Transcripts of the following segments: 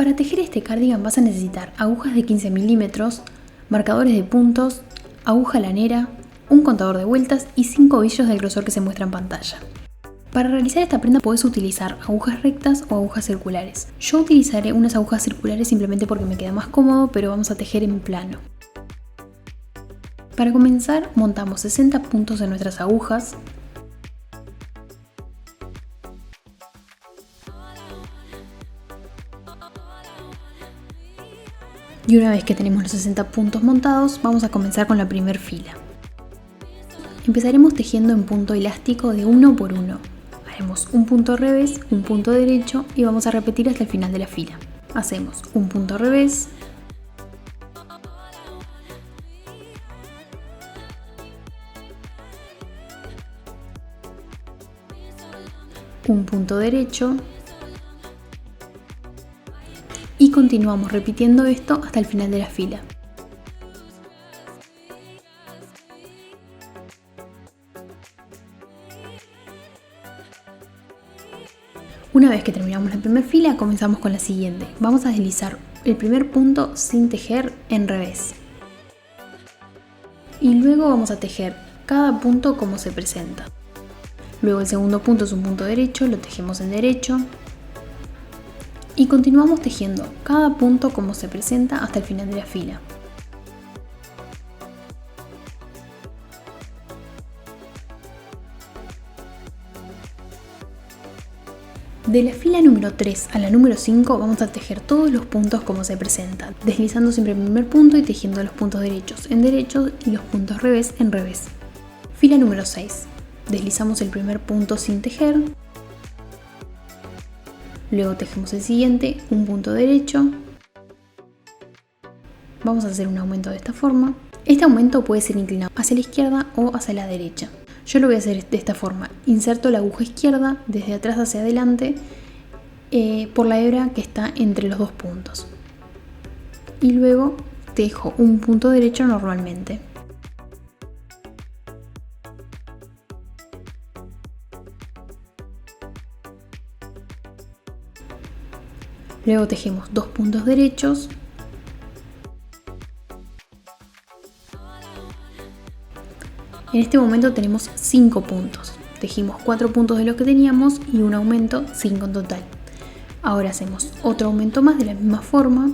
Para tejer este cardigan vas a necesitar agujas de 15 milímetros, marcadores de puntos, aguja lanera, un contador de vueltas y 5 ovillos del grosor que se muestra en pantalla. Para realizar esta prenda puedes utilizar agujas rectas o agujas circulares. Yo utilizaré unas agujas circulares simplemente porque me queda más cómodo, pero vamos a tejer en plano. Para comenzar, montamos 60 puntos en nuestras agujas. Y una vez que tenemos los 60 puntos montados, vamos a comenzar con la primera fila. Empezaremos tejiendo en punto elástico de 1 por 1. Haremos un punto revés, un punto derecho y vamos a repetir hasta el final de la fila. Hacemos un punto revés, un punto derecho y continuamos repitiendo esto hasta el final de la fila. Una vez que terminamos la primera fila, comenzamos con la siguiente. Vamos a deslizar el primer punto sin tejer en revés. Y luego vamos a tejer cada punto como se presenta. Luego el segundo punto es un punto derecho, lo tejemos en derecho. Y continuamos tejiendo cada punto como se presenta hasta el final de la fila. De la fila número 3 a la número 5 vamos a tejer todos los puntos como se presentan, deslizando siempre el primer punto y tejiendo los puntos derechos en derecho y los puntos revés en revés. Fila número 6. Deslizamos el primer punto sin tejer, luego tejemos el siguiente, un punto derecho, vamos a hacer un aumento de esta forma. Este aumento puede ser inclinado hacia la izquierda o hacia la derecha. Yo lo voy a hacer de esta forma, inserto la aguja izquierda desde atrás hacia adelante por la hebra que está entre los dos puntos y luego tejo un punto derecho normalmente. Luego tejemos dos puntos derechos. En este momento tenemos 5 puntos. Tejimos 4 puntos de los que teníamos y un aumento, 5 en total. Ahora hacemos otro aumento más de la misma forma.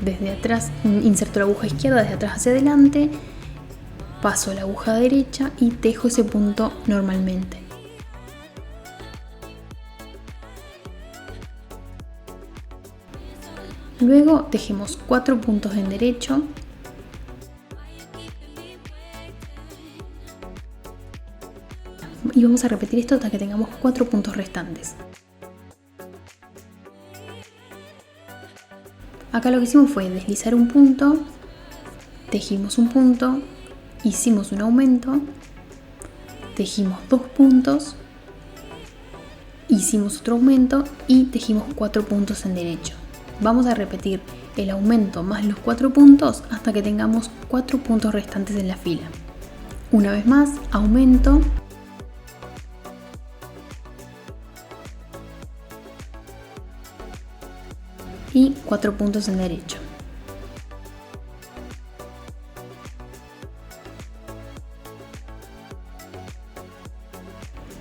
Desde atrás, inserto la aguja izquierda desde atrás hacia adelante. Paso la aguja derecha y tejo ese punto normalmente. Luego tejemos 4 puntos en derecho. Y vamos a repetir esto hasta que tengamos 4 puntos restantes. Acá lo que hicimos fue deslizar un punto, tejimos un punto, hicimos un aumento, tejimos 2 puntos, hicimos otro aumento y tejimos 4 puntos en derecho. Vamos a repetir el aumento más los 4 puntos hasta que tengamos 4 puntos restantes en la fila. Una vez más, aumento, y 4 puntos en derecho.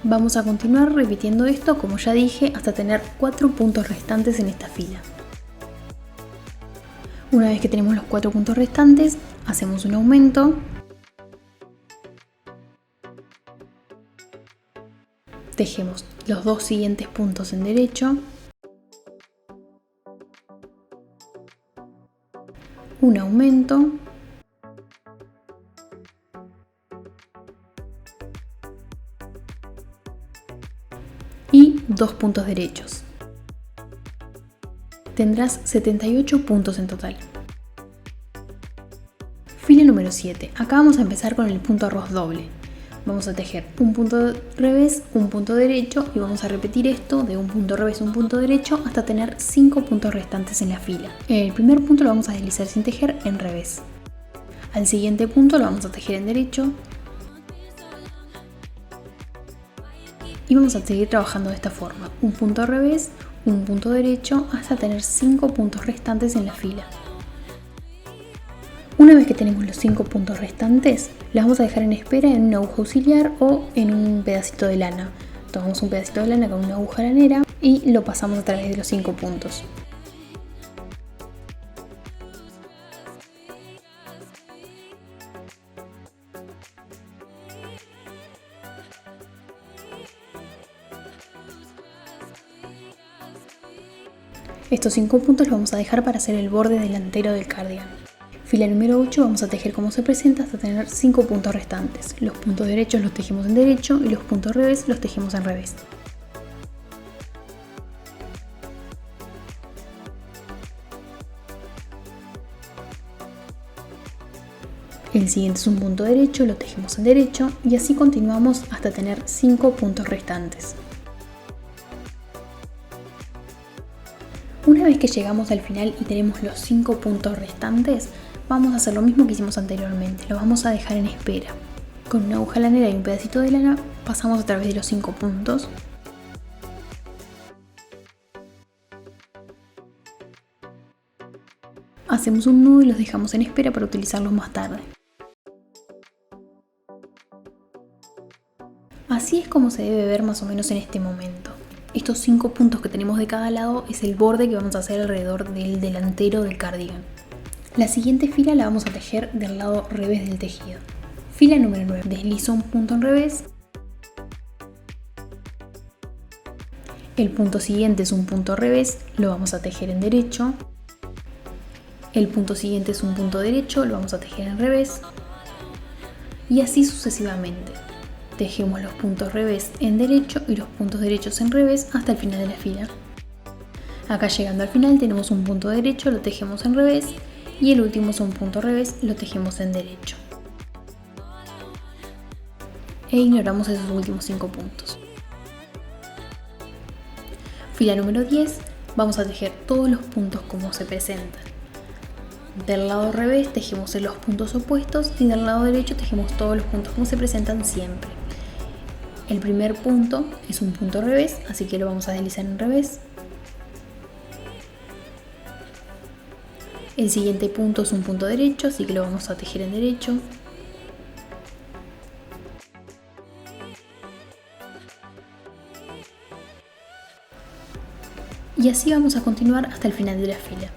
Vamos a continuar repitiendo esto, como ya dije, hasta tener 4 puntos restantes en esta fila. Una vez que tenemos los 4 puntos restantes, hacemos un aumento, tejemos los 2 siguientes puntos en derecho, un aumento, y 2 puntos derechos. Tendrás 78 puntos en total. Fila número 7. Acá vamos a empezar con el punto arroz doble. Vamos a tejer un punto revés, un punto derecho y vamos a repetir esto de un punto revés, un punto derecho hasta tener 5 puntos restantes en la fila. El primer punto lo vamos a deslizar sin tejer en revés. Al siguiente punto lo vamos a tejer en derecho. Y vamos a seguir trabajando de esta forma. Un punto revés, un punto derecho hasta tener 5 puntos restantes en la fila. Una vez que tenemos los 5 puntos restantes, las vamos a dejar en espera en una aguja auxiliar o en un pedacito de lana. Tomamos un pedacito de lana con una aguja lanera y lo pasamos a través de los 5 puntos. Estos 5 puntos los vamos a dejar para hacer el borde delantero del cardigan. Fila número 8 vamos a tejer como se presenta hasta tener 5 puntos restantes. Los puntos derechos los tejemos en derecho y los puntos revés los tejemos en revés. El siguiente es un punto derecho, lo tejemos en derecho y así continuamos hasta tener 5 puntos restantes. Una vez que llegamos al final y tenemos los 5 puntos restantes, vamos a hacer lo mismo que hicimos anteriormente, lo vamos a dejar en espera. Con una aguja lanera y un pedacito de lana pasamos a través de los 5 puntos. Hacemos un nudo y los dejamos en espera para utilizarlos más tarde. Así es como se debe ver más o menos en este momento. Estos 5 puntos que tenemos de cada lado es el borde que vamos a hacer alrededor del delantero del cardigan. La siguiente fila la vamos a tejer del lado revés del tejido. Fila número 9. Deslizo un punto en revés. El punto siguiente es un punto revés, lo vamos a tejer en derecho. El punto siguiente es un punto derecho, lo vamos a tejer en revés. Y así sucesivamente. Tejemos los puntos revés en derecho y los puntos derechos en revés hasta el final de la fila. Acá llegando al final tenemos un punto derecho, lo tejemos en revés y el último es un punto revés, lo tejemos en derecho. E ignoramos esos últimos 5 puntos. Fila número 10, vamos a tejer todos los puntos como se presentan. Del lado revés tejemos en los puntos opuestos y del lado derecho tejemos todos los puntos como se presentan siempre. El primer punto es un punto revés, así que lo vamos a deslizar en revés. El siguiente punto es un punto derecho, así que lo vamos a tejer en derecho. Y así vamos a continuar hasta el final de la fila.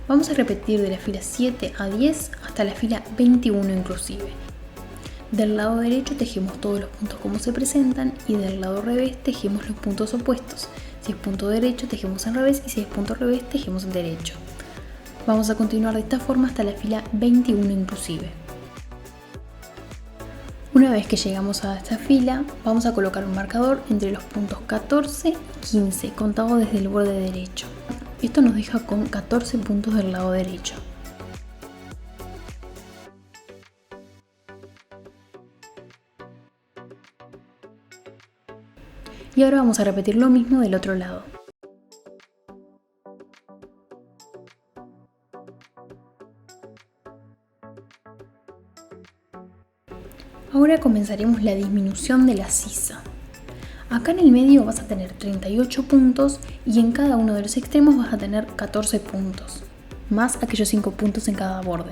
Vamos a repetir de la fila 7 a 10 hasta la fila 21 inclusive. Del lado derecho tejemos todos los puntos como se presentan y del lado revés tejemos los puntos opuestos. Si es punto derecho tejemos en revés y si es punto revés tejemos en derecho. Vamos a continuar de esta forma hasta la fila 21 inclusive. Una vez que llegamos a esta fila, vamos a colocar un marcador entre los puntos 14 y 15, contado desde el borde derecho. Esto nos deja con 14 puntos del lado derecho. Y ahora vamos a repetir lo mismo del otro lado. Ahora comenzaremos la disminución de la sisa. Acá en el medio vas a tener 38 puntos y en cada uno de los extremos vas a tener 14 puntos, más aquellos 5 puntos en cada borde.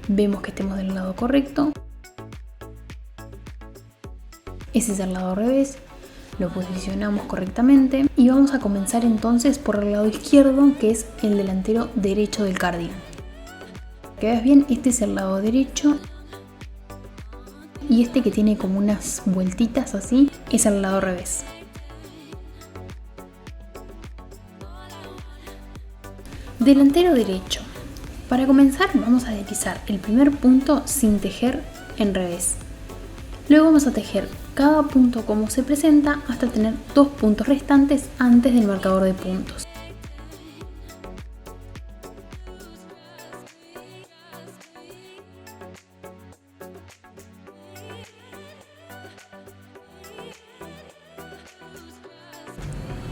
Vemos que estemos del lado correcto. Ese es el lado revés. Lo posicionamos correctamente y vamos a comenzar entonces por el lado izquierdo, que es el delantero derecho del cardigan. Que veas bien, este es el lado derecho y este que tiene como unas vueltitas así es el lado revés. Delantero derecho. Para comenzar vamos a deslizar el primer punto sin tejer en revés. Luego vamos a tejer cada punto como se presenta hasta tener 2 puntos restantes antes del marcador de puntos.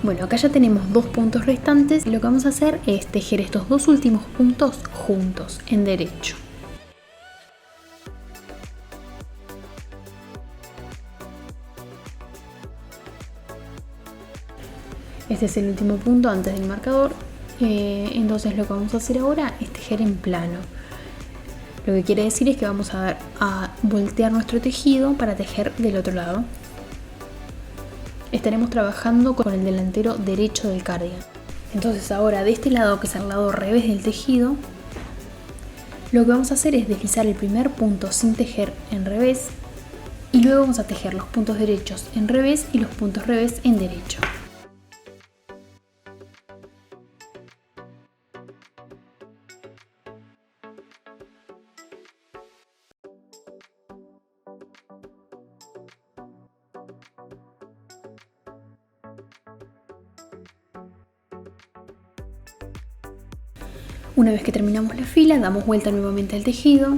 Bueno, acá ya tenemos 2 puntos restantes y lo que vamos a hacer es tejer estos 2 últimos puntos juntos en derecho. Este es el último punto antes del marcador. Entonces lo que vamos a hacer ahora es tejer en plano. Lo que quiere decir es que vamos a voltear nuestro tejido para tejer del otro lado. Estaremos trabajando con el delantero derecho del cardigan. Entonces ahora de este lado, que es el lado revés del tejido, lo que vamos a hacer es deslizar el primer punto sin tejer en revés y luego vamos a tejer los puntos derechos en revés y los puntos revés en derecho. Una vez que terminamos la fila, damos vuelta nuevamente al tejido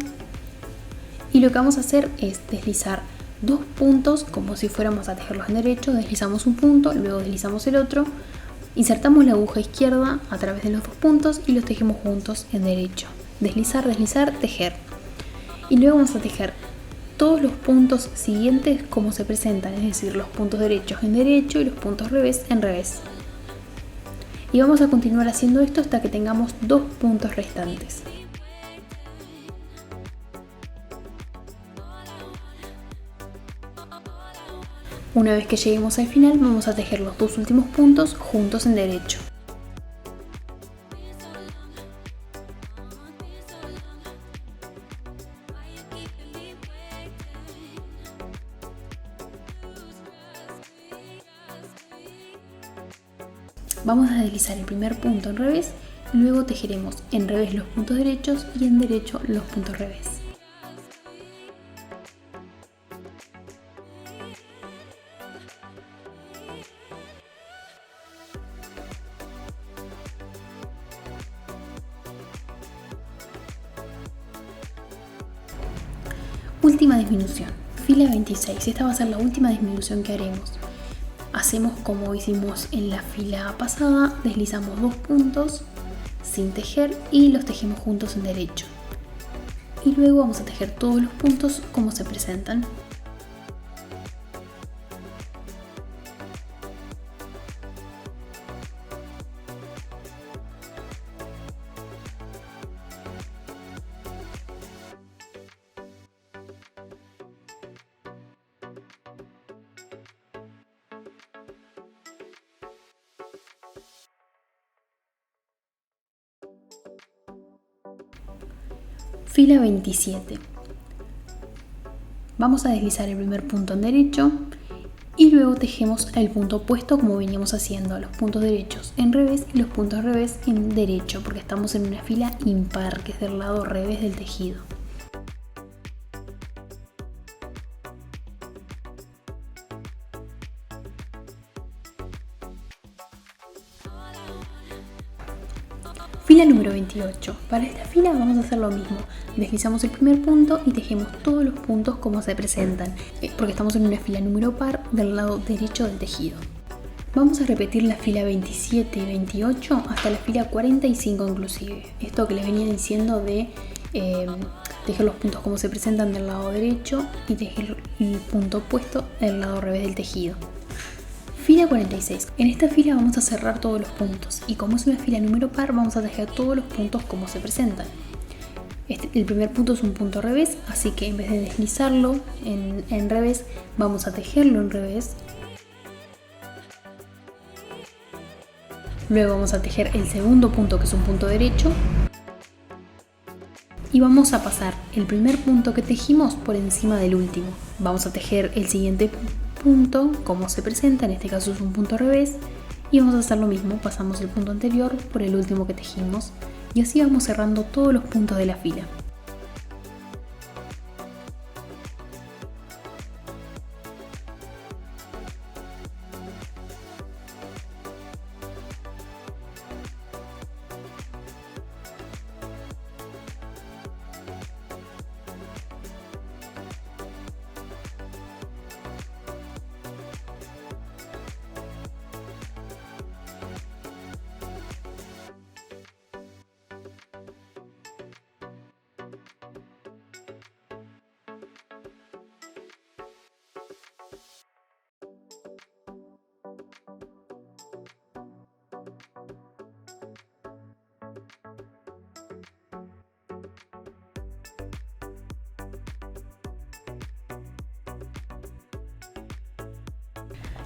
y lo que vamos a hacer es deslizar dos puntos como si fuéramos a tejerlos en derecho. Deslizamos un punto, luego deslizamos el otro, insertamos la aguja izquierda a través de los dos puntos y los tejemos juntos en derecho. Deslizar, deslizar, tejer. Y luego vamos a tejer todos los puntos siguientes como se presentan, es decir, los puntos derechos en derecho y los puntos revés en revés. Y vamos a continuar haciendo esto hasta que tengamos dos puntos restantes. Una vez que lleguemos al final, vamos a tejer los dos últimos puntos juntos en derecho. Vamos a deslizar el primer punto en revés y luego tejeremos en revés los puntos derechos y en derecho los puntos revés. Última disminución, fila 26. Esta va a ser la última disminución que haremos. Hacemos como hicimos en la fila pasada, deslizamos dos puntos sin tejer y los tejemos juntos en derecho. Y luego vamos a tejer todos los puntos como se presentan. Fila 27. Vamos a deslizar el primer punto en derecho y luego tejemos el punto opuesto como veníamos haciendo, los puntos derechos en revés y los puntos revés en derecho, porque estamos en una fila impar, que es del lado revés del tejido. Fila número 28. Para esta fila vamos a hacer lo mismo. Deslizamos el primer punto y tejemos todos los puntos como se presentan, porque estamos en una fila número par del lado derecho del tejido. Vamos a repetir la fila 27 y 28 hasta la fila 45 inclusive. Esto que les venía diciendo de tejer los puntos como se presentan del lado derecho y tejer el punto opuesto del lado revés del tejido. Fila 46. En esta fila vamos a cerrar todos los puntos y como es una fila número par vamos a tejer todos los puntos como se presentan. El primer punto es un punto revés, así que en vez de deslizarlo en revés vamos a tejerlo en revés. Luego vamos a tejer el segundo punto, que es un punto derecho, y vamos a pasar el primer punto que tejimos por encima del último. Vamos a tejer el siguiente punto como se presenta, en este caso es un punto revés, y vamos a hacer lo mismo, pasamos el punto anterior por el último que tejimos y así vamos cerrando todos los puntos de la fila.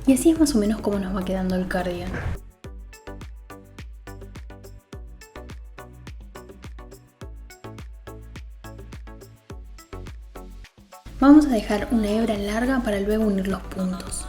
Y así es más o menos como nos va quedando el cardigan. Vamos a dejar una hebra larga para luego unir los puntos.